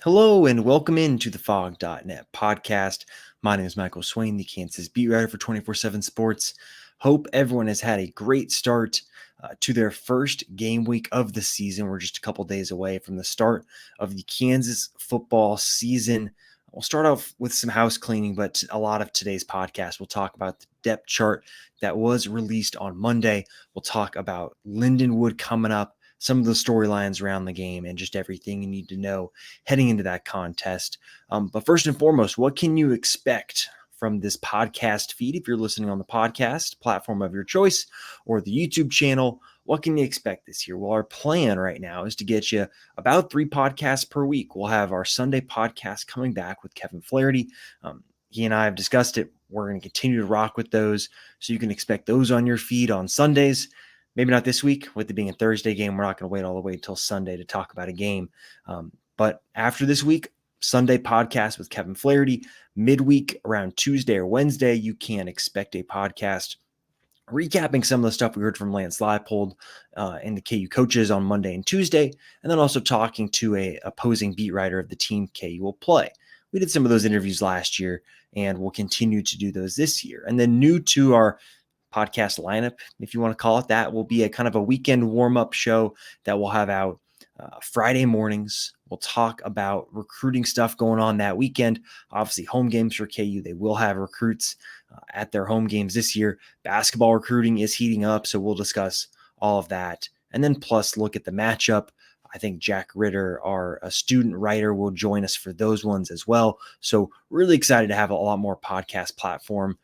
Hello and welcome into the Fog.net podcast. My name is Michael Swain, the Kansas beat writer for 24/7 Sports. Hope everyone has had a great start to their first game week of the season. We're just a couple days away from the start of the Kansas football season. We'll start off with some house cleaning, but a lot of today's podcast will talk about the depth chart that was released on Monday. We'll talk about Lindenwood coming up, some of the storylines around the game, and just everything you need to know heading into that contest. But first and foremost, what can you expect from this podcast feed? If you're listening on the podcast platform of your choice or the YouTube channel, what can you expect this year? Well, our plan right now is to get you about 3 podcasts per week. We'll have our Sunday podcast coming back with Kevin Flaherty. He and I have discussed it. We're going to continue to rock with those. So you can expect those on your feed on Sundays. Maybe not this week with it being a Thursday game. We're not going to wait all the way until Sunday to talk about a game. But after this week, Sunday podcast with Kevin Flaherty. Midweek around Tuesday or Wednesday, you can expect a podcast recapping some of the stuff we heard from Lance Leipold and the KU coaches on Monday and Tuesday, and then also talking to a opposing beat writer of the team KU will play. We did some of those interviews last year, and we'll continue to do those this year. And then new to our podcast lineup, if you want to call it that, will be a kind of a weekend warm-up show that we'll have out Friday mornings. We'll talk about recruiting stuff going on that weekend. Obviously, home games for KU. They will have recruits at their home games this year. Basketball recruiting is heating up, so we'll discuss all of that. And then plus look at the matchup. I think Jack Ritter, our student writer, will join us for those ones as well. So really excited to have a lot more podcast platform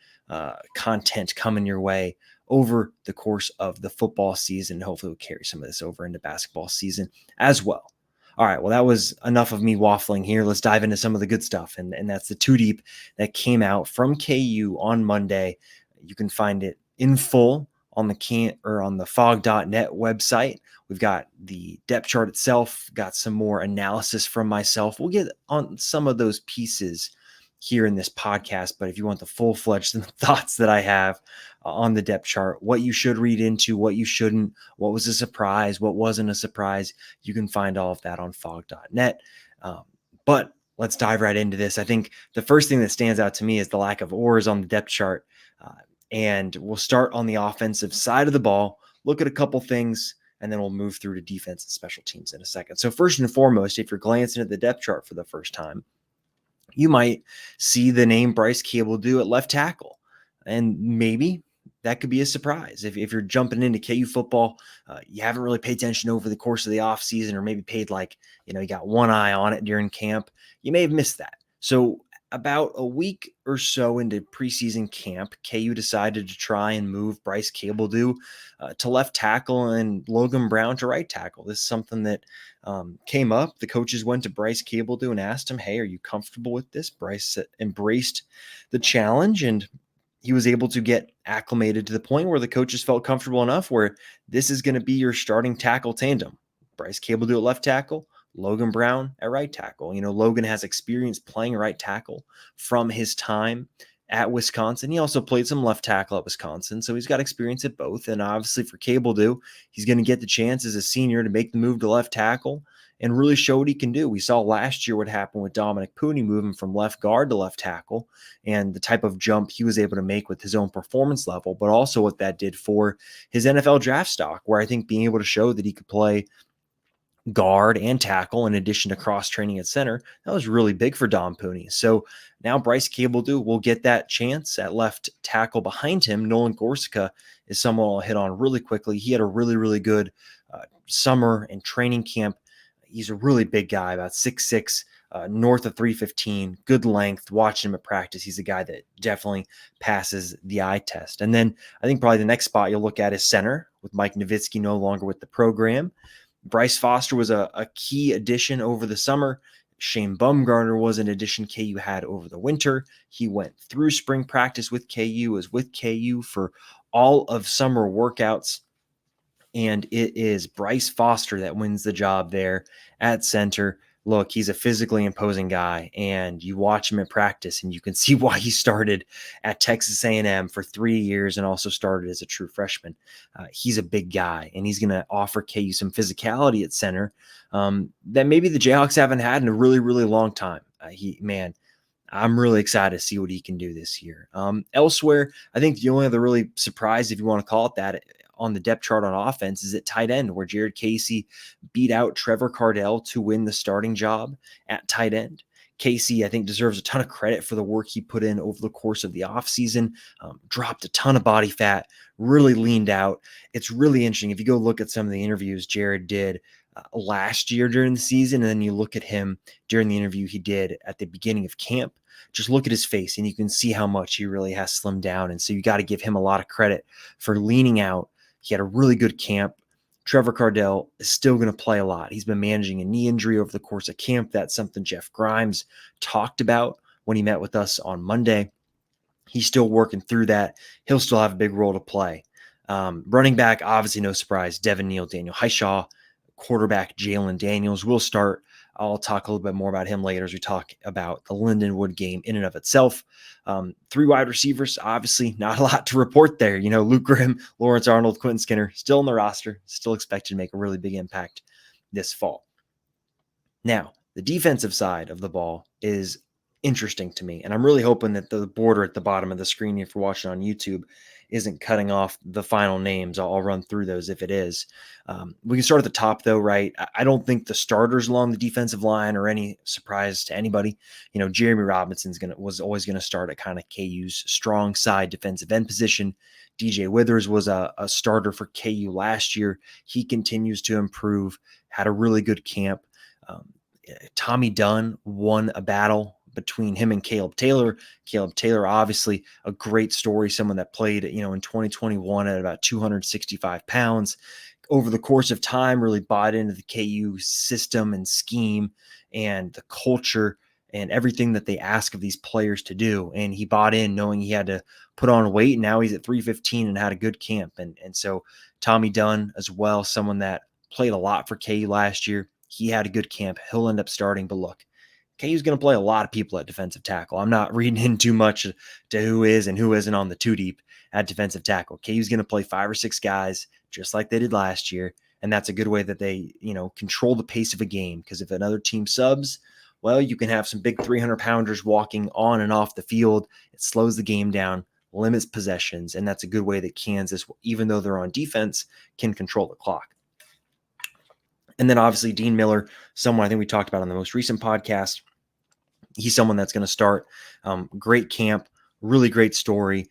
content coming your way over the course of the football season. Hopefully we'll carry some of this over into basketball season as well. All right, well, that was enough of me waffling here. Let's dive into some of the good stuff, and that's the Two Deep that came out from KU on Monday. You can find it in full on the fog.net website. We've got the depth chart itself, got some more analysis from myself. We'll get on some of those pieces here in this podcast, but if you want the full-fledged thoughts that I have on the depth chart, what you should read into, what you shouldn't, what was a surprise, what wasn't a surprise, you can find all of that on fog.net. But let's dive right into this. I think the first thing that stands out to me is the lack of oars on the depth chart. And we'll start on the offensive side of the ball, look at a couple things, and then we'll move through to defense and special teams in a second. So first and foremost, if you're glancing at the depth chart for the first time, you might see the name Bryce Cable-Dew at left tackle, and maybe that could be a surprise. If you're jumping into KU football, you haven't really paid attention over the course of the offseason, or maybe paid you got one eye on it during camp, you may have missed that. So about a week or so into preseason camp, KU decided to try and move Bryce Cable-Dew to left tackle and Logan Brown to right tackle. This is something that came up. The coaches went to Bryce Cable-Dew and asked him, hey, are you comfortable with this? Bryce embraced the challenge, and he was able to get acclimated to the point where the coaches felt comfortable enough where this is going to be your starting tackle tandem. Bryce Cable-Dew at left tackle, Logan Brown at right tackle. Logan has experience playing right tackle from his time at Wisconsin. He also played some left tackle at Wisconsin, so he's got experience at both. And obviously for Cable-Dew, he's going to get the chance as a senior to make the move to left tackle and really show what he can do. We saw last year what happened with Dominic Pooney moving from left guard to left tackle and the type of jump he was able to make with his own performance level, but also what that did for his NFL draft stock, where I think being able to show that he could play guard and tackle in addition to cross training at center, that was really big for Dom Pooney. So now Bryce Cable-Dew will get that chance at left tackle behind him. Nolan Gorsica is someone I'll hit on really quickly. He had a really, really good summer and training camp. He's a really big guy, about 6'6", north of 315, good length. Watching him at practice, he's a guy that definitely passes the eye test. And then I think probably the next spot you'll look at is center, with Mike Nowitzki no longer with the program. Bryce Foster was a key addition over the summer. Shane Bumgarner was an addition KU had over the winter. He went through spring practice with KU, was with KU for all of summer workouts. And it is Bryce Foster that wins the job there at center. look, he's a physically imposing guy, and you watch him in practice, and you can see why he started at Texas A&M for 3 years and also started as a true freshman. He's a big guy, and he's going to offer KU some physicality at center that maybe the Jayhawks haven't had in a really, really long time. I'm really excited to see what he can do this year. Elsewhere, I think the only other really surprise, if you want to call it that, on the depth chart on offense is at tight end, where Jared Casey beat out Trevor Cardell to win the starting job at tight end. Casey, I think, deserves a ton of credit for the work he put in over the course of the offseason, dropped a ton of body fat, really leaned out. It's really interesting. If you go look at some of the interviews Jared did last year during the season, and then you look at him during the interview he did at the beginning of camp, just look at his face and you can see how much he really has slimmed down. And so you got to give him a lot of credit for leaning out. He had a really good camp. Trevor Cardell is still going to play a lot. He's been managing a knee injury over the course of camp. That's something Jeff Grimes talked about when he met with us on Monday. He's still working through that. He'll still have a big role to play. Running back, obviously no surprise, Devin Neal, Daniel Highshaw. Quarterback, Jalen Daniels will start. I'll talk a little bit more about him later as we talk about the Lindenwood game in and of itself. 3 wide receivers, obviously not a lot to report there. Luke Grimm, Lawrence Arnold, Quentin Skinner, still on the roster, still expected to make a really big impact this fall. Now, the defensive side of the ball is interesting to me, and I'm really hoping that the border at the bottom of the screen, if you're watching on YouTube, isn't cutting off the final names. I'll run through those if it is. We can start at the top, though, right? I don't think the starters along the defensive line are any surprise to anybody. Jeremy Robinson was always going to start at kind of KU's strong side defensive end position. DJ Withers was a starter for KU last year. He continues to improve, had a really good camp. Tommy Dunn won a battle between him and Caleb Taylor. Caleb Taylor, obviously a great story, someone that played, in 2021 at about 265 pounds. Over the course of time, really bought into the KU system and scheme and the culture and everything that they ask of these players to do. And he bought in knowing he had to put on weight. And now he's at 315 and had a good camp. And so Tommy Dunn as well, someone that played a lot for KU last year. He had a good camp. He'll end up starting. But look, KU's going to play a lot of people at defensive tackle. I'm not reading in too much to who is and who isn't on the 2-deep at defensive tackle. KU's going to play 5 or 6 guys just like they did last year. And that's a good way that they, control the pace of a game. Because if another team subs, well, you can have some big 300-pounders walking on and off the field. It slows the game down, limits possessions. And that's a good way that Kansas, even though they're on defense, can control the clock. And then obviously Dean Miller, someone I think we talked about on the most recent podcast. He's someone that's going to start. Great camp, really great story.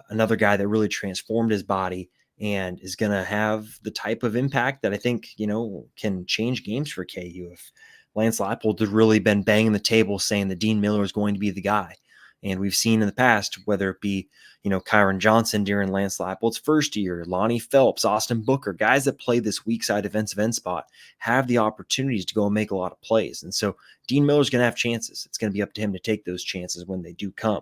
Another guy that really transformed his body and is going to have the type of impact that I think, can change games for KU. If Lance Leipold had really been banging the table saying that Dean Miller is going to be the guy. And we've seen in the past, whether it be, Kyron Johnson during Lance Leipold's first year, Lonnie Phelps, Austin Booker, guys that play this weak side defensive end spot have the opportunities to go and make a lot of plays. And so Dean Miller's going to have chances. It's going to be up to him to take those chances when they do come.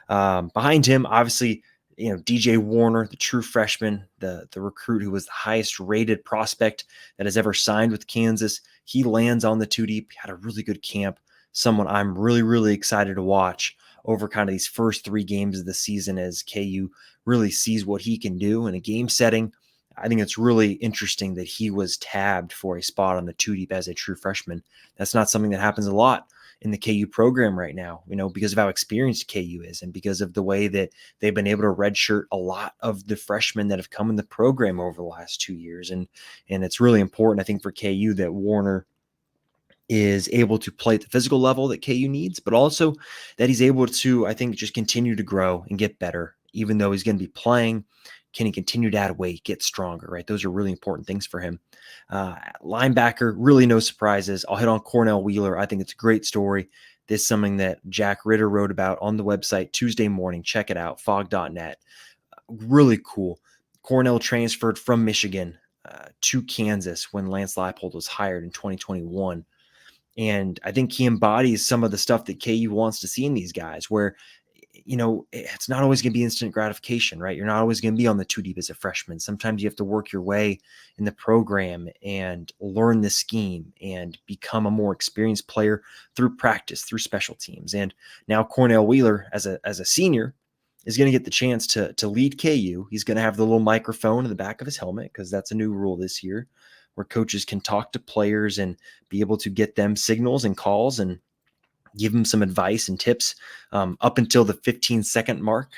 Behind him, obviously, DJ Warner, the true freshman, the recruit who was the highest rated prospect that has ever signed with Kansas. He lands on the 2-deep, had a really good camp. Someone I'm really, really excited to watch over kind of these first 3 games of the season as KU really sees what he can do in a game setting. I think it's really interesting that he was tabbed for a spot on the 2-deep as a true freshman. That's not something that happens a lot in the KU program right now, because of how experienced KU is and because of the way that they've been able to redshirt a lot of the freshmen that have come in the program over the last 2 years. And it's really important, I think, for KU that Warner is able to play at the physical level that KU needs, but also that he's able to, I think, just continue to grow and get better, even though he's going to be playing. Can he continue to add weight, get stronger, right? Those are really important things for him. Linebacker, really no surprises. I'll hit on Cornell Wheeler. I think it's a great story. This is something that Jack Ritter wrote about on the website Tuesday morning. Check it out, fog.net. Really cool. Cornell transferred from Michigan to Kansas when Lance Leipold was hired in 2021. And I think he embodies some of the stuff that KU wants to see in these guys, where it's not always going to be instant gratification, right? You're not always going to be on the two deep as a freshman. Sometimes you have to work your way in the program and learn the scheme and become a more experienced player through practice, through special teams. And now Cornell Wheeler, as a senior, is going to get the chance to lead KU. He's going to have the little microphone in the back of his helmet because that's a new rule this year, where coaches can talk to players and be able to get them signals and calls and give him some advice and tips up until the 15-second mark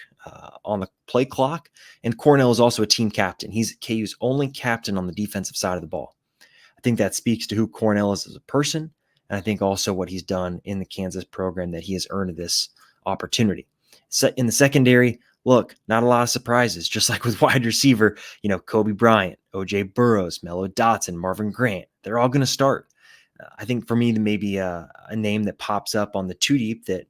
on the play clock. And Cornell is also a team captain. He's KU's only captain on the defensive side of the ball. I think that speaks to who Cornell is as a person, and I think also what he's done in the Kansas program, that he has earned this opportunity. So in the secondary, look, not a lot of surprises. Just like with wide receiver, Kobe Bryant, OJ Burrows, Mello Dotson, Marvin Grant, they're all going to start. I think for me, maybe a name that pops up on the two deep that,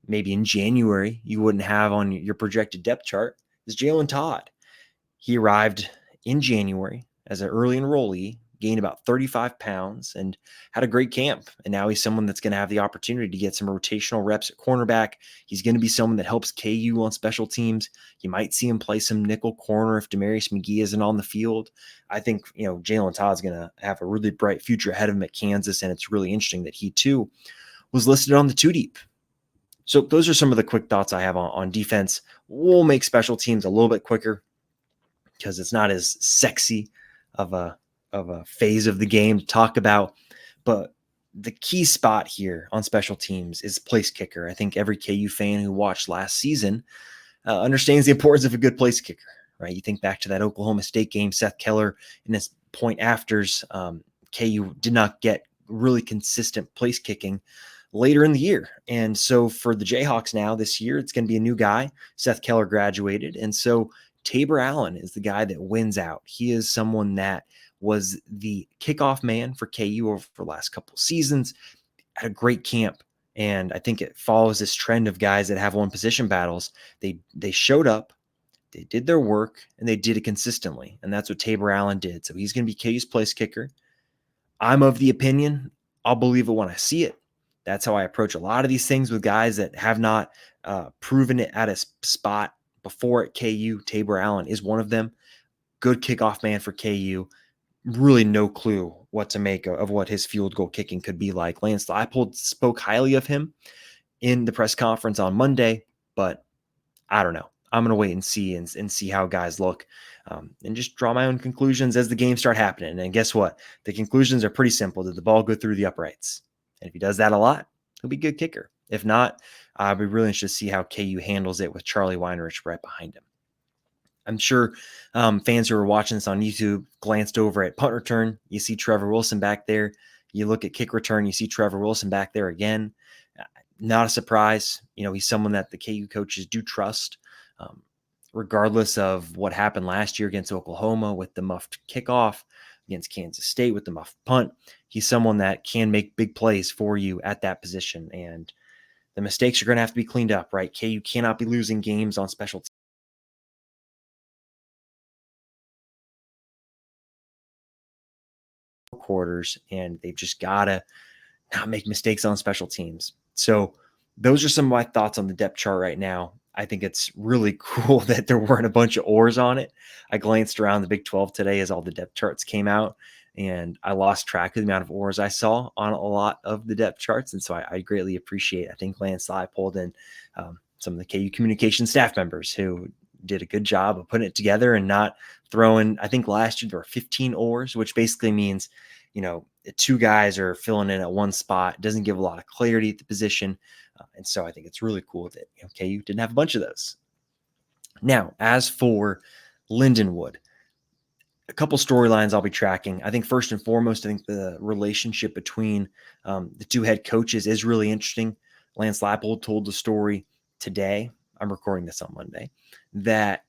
maybe in January you wouldn't have on your projected depth chart is Jalen Todd. He arrived in January as an early enrollee, gained about 35 pounds, and had a great camp. And now he's someone that's going to have the opportunity to get some rotational reps at cornerback. He's going to be someone that helps KU on special teams. You might see him play some nickel corner if Demarius McGee isn't on the field. I think, Jalen Todd's going to have a really bright future ahead of him at Kansas, and it's really interesting that he too was listed on the two deep. So those are some of the quick thoughts I have on defense. We'll make special teams a little bit quicker because it's not as sexy of a phase of the game to talk about. But the key spot here on special teams is place kicker. I think every KU fan who watched last season understands the importance of a good place kicker, right? You think back to that Oklahoma State game, Seth Keller in his point afters, KU did not get really consistent place kicking later in the year. And so for the Jayhawks now this year, it's going to be a new guy. Seth Keller graduated. And so Tabor Allen is the guy that wins out. He is someone that was the kickoff man for KU over the last couple of seasons, had a great camp. And I think it follows this trend of guys that have won position battles. They showed up, they did their work, and they did it consistently. And that's what Tabor Allen did. So he's going to be KU's place kicker. I'm of the opinion I'll believe it when I see it. That's how I approach a lot of these things with guys that have not proven it at a spot before at KU. Tabor Allen is one of them. Good kickoff man for KU. Really no clue what to make of what his field goal kicking could be like. Lance Leipold spoke highly of him in the press conference on Monday, but I don't know. I'm going to wait and see and see how guys look and just draw my own conclusions as the games start happening. And guess what? The conclusions are pretty simple. Did the ball go through the uprights? And if he does that a lot, he'll be a good kicker. If not, I'll be really interested to see how KU handles it with Charlie Weinrich right behind him. I'm sure fans who are watching this on YouTube glanced over at punt return. You see Trevor Wilson back there. You look at kick return, you see Trevor Wilson back there again. Not a surprise. He's someone that the KU coaches do trust, regardless of what happened last year against Oklahoma with the muffed kickoff, against Kansas State with the muffed punt. He's someone that can make big plays for you at that position. And the mistakes are going to have to be cleaned up, right? KU cannot be losing games on special teams. Quarters, and they've just got to not make mistakes on special teams. So those are some of my thoughts on the depth chart right now. I think it's really cool that there weren't a bunch of oars on it. I glanced around the Big 12 today as all the depth charts came out, and I lost track of the amount of oars I saw on a lot of the depth charts. And so I greatly appreciate, I think, Lance Leipold and some of the KU communication staff members who did a good job of putting it together and not throwing, I think last year there were 15 oars, which basically means, two guys are filling in at one spot. It doesn't give a lot of clarity at the position. And so I think it's really cool that KU didn't have a bunch of those. Now, as for Lindenwood, a couple storylines I'll be tracking. I think first and foremost, I think the relationship between the two head coaches is really interesting. Lance Leipold told the story today. I'm recording this on Monday, that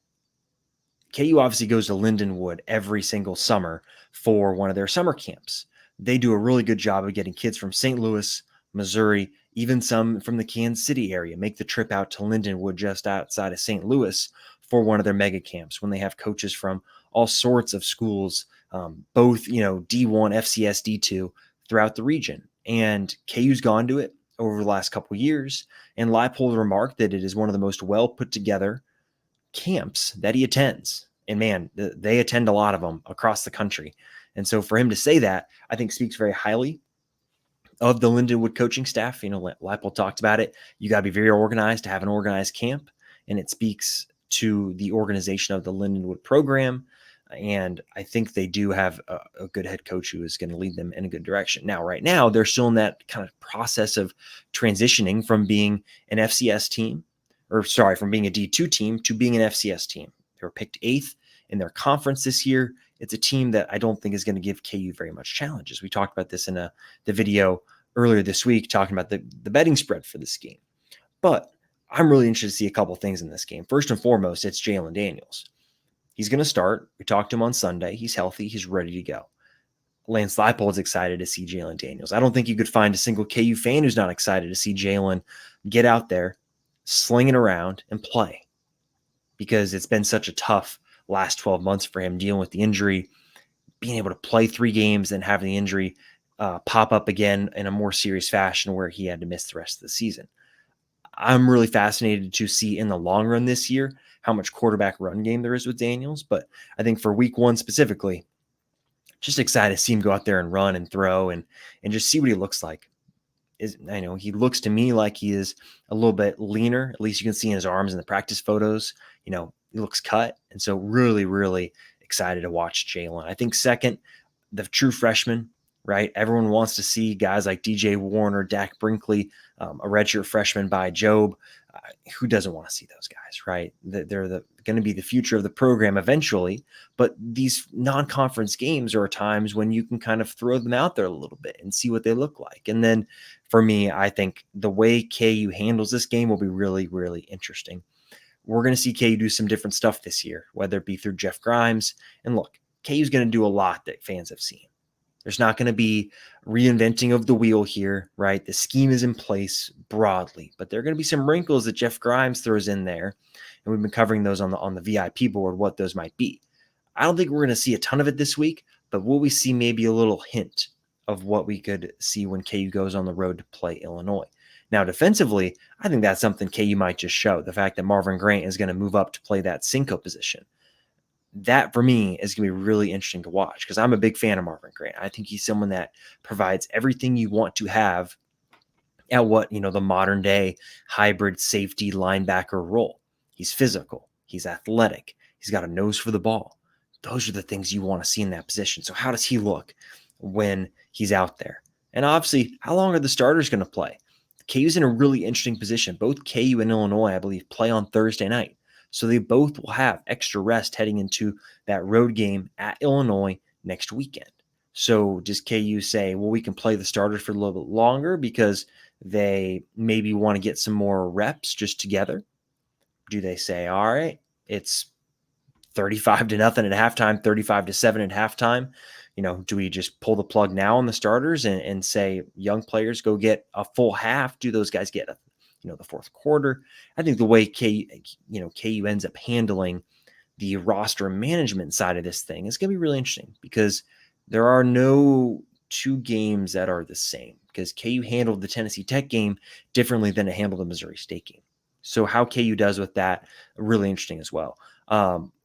KU obviously goes to Lindenwood every single summer for one of their summer camps. They do a really good job of getting kids from St. Louis, Missouri, even some from the Kansas City area, make the trip out to Lindenwood just outside of St. Louis for one of their mega camps when they have coaches from all sorts of schools, both, D1, FCS, D2 throughout the region. And KU's gone to it. over the last couple of years. And Leipold remarked that it is one of the most well put together camps that he attends. And man, they attend a lot of them across the country. And so for him to say that, I think speaks very highly of the Lindenwood coaching staff. Leipold talked about it. You got to be very organized to have an organized camp. And it speaks to the organization of the Lindenwood program. And I think they do have a good head coach who is going to lead them in a good direction. Now, right now, they're still in that kind of process of transitioning from being an FCS team, from being a D2 team to being an FCS team. They were picked 8th in their conference this year. It's a team that I don't think is going to give KU very much challenges. We talked about this in the video earlier this week, talking about the betting spread for this game. But I'm really interested to see a couple things in this game. First and foremost, it's Jalen Daniels. He's going to start. We talked to him on Sunday. He's healthy. He's ready to go. Lance Leipold's excited to see Jalen Daniels. I don't think you could find a single KU fan who's not excited to see Jalen get out there, sling it around, and play, because it's been such a tough last 12 months for him, dealing with the injury, being able to play 3 games, and having the injury pop up again in a more serious fashion where he had to miss the rest of the season. I'm really fascinated to see in the long run this year how much quarterback run game there is with Daniels. But I think for week 1 specifically, just excited to see him go out there and run and throw and just see what he looks like. I know he looks to me like he is a little bit leaner. At least you can see in his arms in the practice photos. He looks cut. And so really, really excited to watch Jalen. I think second, the true freshman, right? Everyone wants to see guys like DJ Warner, Dak Brinkley, a redshirt freshman by Job. Who doesn't want to see those guys, right? They're going to be the future of the program eventually. But these non-conference games are times when you can kind of throw them out there a little bit and see what they look like. And then for me, I think the way KU handles this game will be really, really interesting. We're going to see KU do some different stuff this year, whether it be through Jeff Grimes. And look, KU's going to do a lot that fans have seen. There's not going to be reinventing of the wheel here, right? The scheme is in place broadly, but there are going to be some wrinkles that Jeff Grimes throws in there, and we've been covering those on the VIP board, what those might be. I don't think we're going to see a ton of it this week, but will we see maybe a little hint of what we could see when KU goes on the road to play Illinois? Now, defensively, I think that's something KU might just show. The fact that Marvin Grant is going to move up to play that Cinco position. That, for me, is going to be really interesting to watch, because I'm a big fan of Marvin Grant. I think he's someone that provides everything you want to have at the modern day hybrid safety linebacker role. He's physical. He's athletic. He's got a nose for the ball. Those are the things you want to see in that position. So how does he look when he's out there? And obviously, how long are the starters going to play? KU's in a really interesting position. Both KU and Illinois, I believe, play on Thursday night. So they both will have extra rest heading into that road game at Illinois next weekend. So does KU say, well, we can play the starters for a little bit longer because they maybe want to get some more reps just together? Do they say, all right, it's 35-0 at halftime, 35-7 at halftime? Do we just pull the plug now on the starters and say, young players, go get a full half? Do those guys get the fourth quarter? I think the way KU ends up handling the roster management side of this thing is going to be really interesting, because there are no 2 games that are the same, because KU handled the Tennessee Tech game differently than it handled the Missouri State game. So how KU does with that, really interesting as well.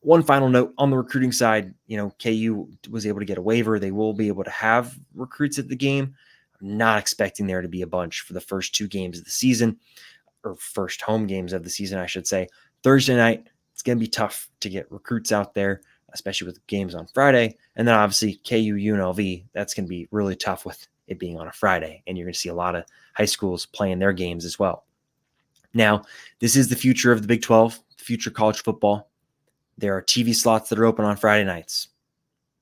One final note on the recruiting side, KU was able to get a waiver. They will be able to have recruits at the game. I'm not expecting there to be a bunch for the first 2 games of the season, or first home games of the season, I should say. Thursday night, it's going to be tough to get recruits out there, especially with games on Friday. And then obviously KU UNLV, that's going to be really tough with it being on a Friday. And you're going to see a lot of high schools playing their games as well. Now, this is the future of the Big 12, the future of college football. There are TV slots that are open on Friday nights,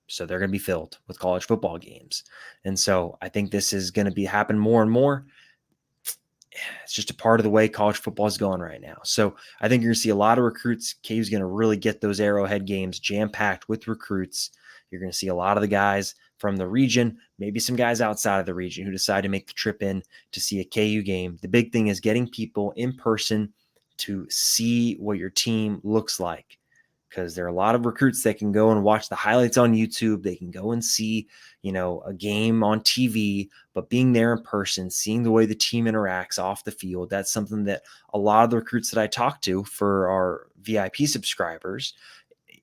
so they're going to be filled with college football games. And so I think this is going to happen more and more. It's just a part of the way college football is going right now. So I think you're going to see a lot of recruits. KU's going to really get those Arrowhead games jam-packed with recruits. You're going to see a lot of the guys from the region, maybe some guys outside of the region who decide to make the trip in to see a KU game. The big thing is getting people in person to see what your team looks like. because there are a lot of recruits that can go and watch the highlights on YouTube. They can go and see, a game on TV, but being there in person, seeing the way the team interacts off the field, that's something that a lot of the recruits that I talk to for our VIP subscribers,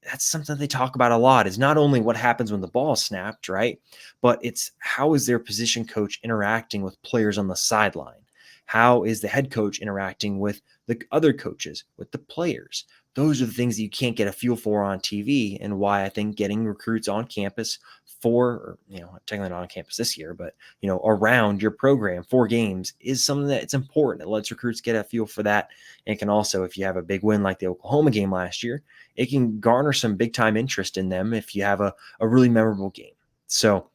that's something they talk about a lot, is not only what happens when the ball is snapped, right? But it's how is their position coach interacting with players on the sideline? How is the head coach interacting with the other coaches, with the players? Those are the things that you can't get a feel for on TV, and why I think getting recruits on campus technically not on campus this year, but around your program for games is something that it's important. It lets recruits get a feel for that, and can also, if you have a big win like the Oklahoma game last year, it can garner some big time interest in them if you have a really memorable game. So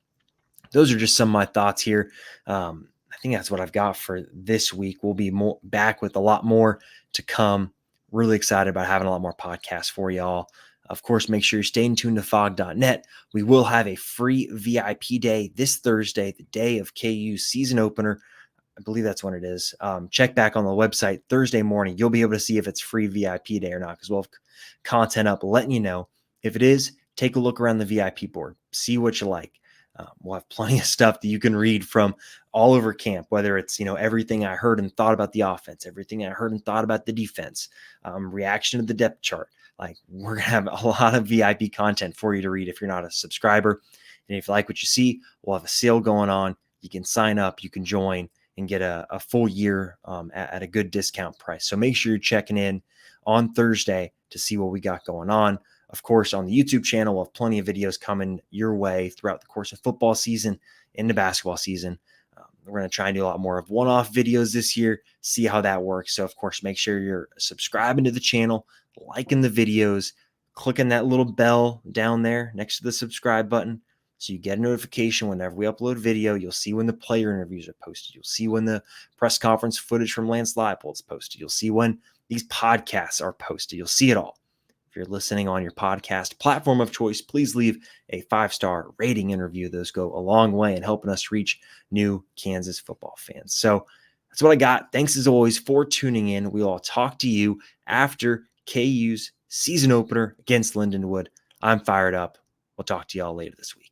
those are just some of my thoughts here. I think that's what I've got for this week. We'll be back with a lot more to come. Really excited about having a lot more podcasts for y'all. Of course, make sure you're staying tuned to fog.net. We will have a free VIP day this Thursday, the day of KU's season opener. I believe that's when it is. Check back on the website Thursday morning. You'll be able to see if it's free VIP day or not, because we'll have content up letting you know. If it is, take a look around the VIP board. See what you like. We'll have plenty of stuff that you can read from all over camp, whether it's, everything I heard and thought about the offense, everything I heard and thought about the defense, reaction to the depth chart. Like, we're going to have a lot of VIP content for you to read if you're not a subscriber. And if you like what you see, we'll have a sale going on. You can sign up, you can join, and get a full year at a good discount price. So make sure you're checking in on Thursday to see what we got going on. Of course, on the YouTube channel, we'll have plenty of videos coming your way throughout the course of football season into basketball season. We're going to try and do a lot more of one-off videos this year, see how that works. So, of course, make sure you're subscribing to the channel, liking the videos, clicking that little bell down there next to the subscribe button, so you get a notification whenever we upload video. You'll see when the player interviews are posted. You'll see when the press conference footage from Lance Leipold is posted. You'll see when these podcasts are posted. You'll see it all. If you're listening on your podcast platform of choice, please leave a 5-star rating and review. Those go a long way in helping us reach new Kansas football fans. So that's what I got. Thanks as always for tuning in. We'll all talk to you after KU's season opener against Lindenwood. I'm fired up. We'll talk to y'all later this week.